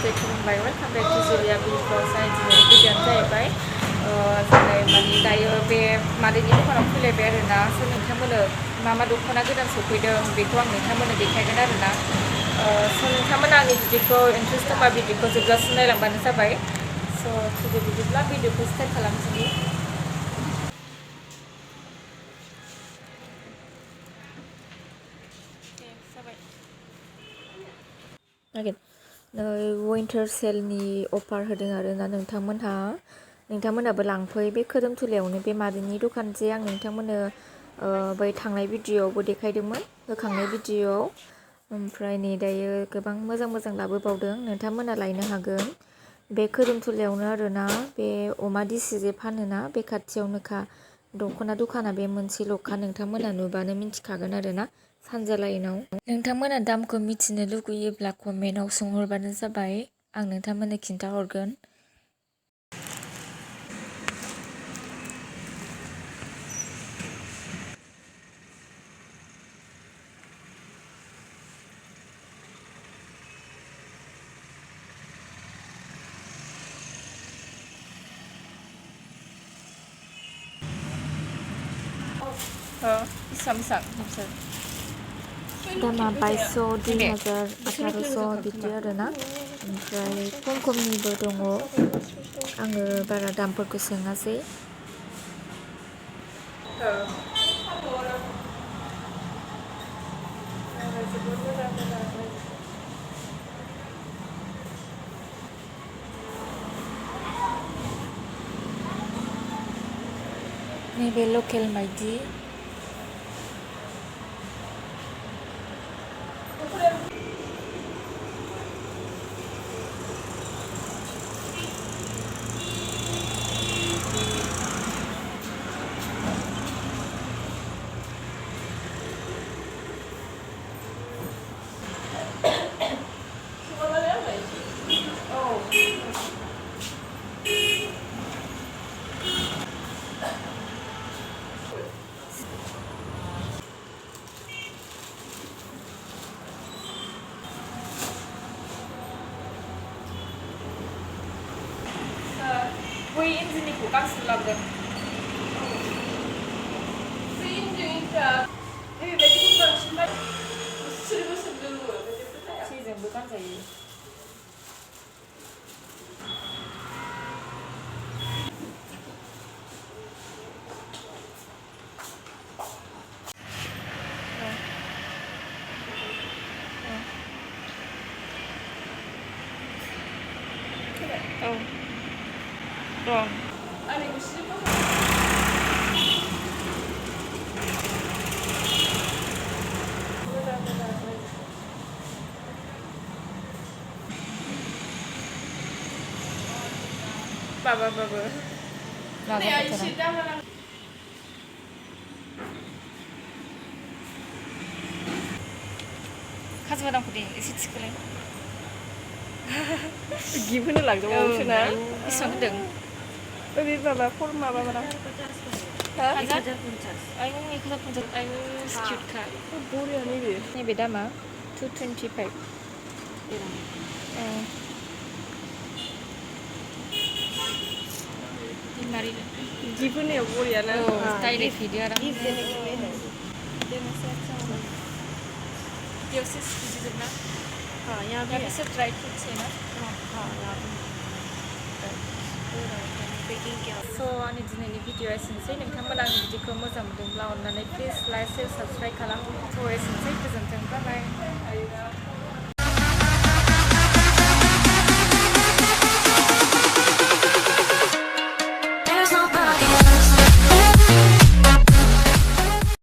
stay खुलुमबाय welcome back to Julia Vlogs आं दिनैनि भिडिअ'आनो जाहैबाय जोङो माने दायो बे मादैनि दखानाव फैलायबाय आरोना स' नोंथांमोननो मा दख'ना गोदान सफैदों बेखौ आं नोंथांमोननो देखायगोन आरोना स' नोंथांमोना आंनि भिडिअ'खौ इन्ट्रेस्ट दंबा भिडिअ'खौ जोबजासिम नायलांबानो जाबाय स' थुदो बिदिब्ला भिडिअ'खौ स्टार्ट खालामसै विन्टार सेलनि अफार होदों आरोना नोंथांमोनहाबो लांफै बे खोदोमथुलायावनो बे मादैनि दखान जे आं नोंथांमोननो बै थांनाय भिडिअ'आवबो देखायदोंमोन होखांनाय भिडिअ'आव ओमफ्राय नै दायो गोबां मोजां लाबोबावदों नोंथांमोना लायनो हागोन बे खोदोमथुलायावनो आरोना बे अमा दिसि जे फानोना बे खाथियावनोखा दख'ना दखाना बे मोनसेल'खा नोंथांमोना नुबानो मिन्थिखागोन आरोना सानजा लाइनाव नोंथांमोना दामखौ मिथिनो लुगैयोब्ला कमेन्टआव सोंहरबानो जाबाय आं नोंथांमोननो खिन्थाहरगोन बेसेबां नोंसोर दामा 2200 2000 1800 बिदि आरोना ओमफ्राय खमनिबो दङ आङो बारा दामफोरखौ सोङासै नैबे लकेल माइदि बै इन्दिनिखौ गांसे लाबोदों बै इन्दिनिफ्रा बेबायदिखौ बांसिन जेजोंबो गानजायो dong. Baba. Kasih badang putih, isi sekali. Gimana lagi mau sih na? Bisa ngedeng. Tapi baba forma baba na. Hah? 1050. Ayo 1050. Ayo cute kak. Boleh ni. Ini beda mah. 225. Mari. Gimana ya boleh na? Style video orang. Dia sih setuju na. यहाँ Pay सब dry fruits है ना यहाँ Pay स' आंनि दिनैनि भिडिअ'आ एसेनोसै नोंथांमोना आंनि भिडिअ'खौ मोजां मोनदोंब्ला अननानै प्लिज लाइक शेयार साबस्क्राइब खालाम स' एसेनोसै गोजोन्थों बाय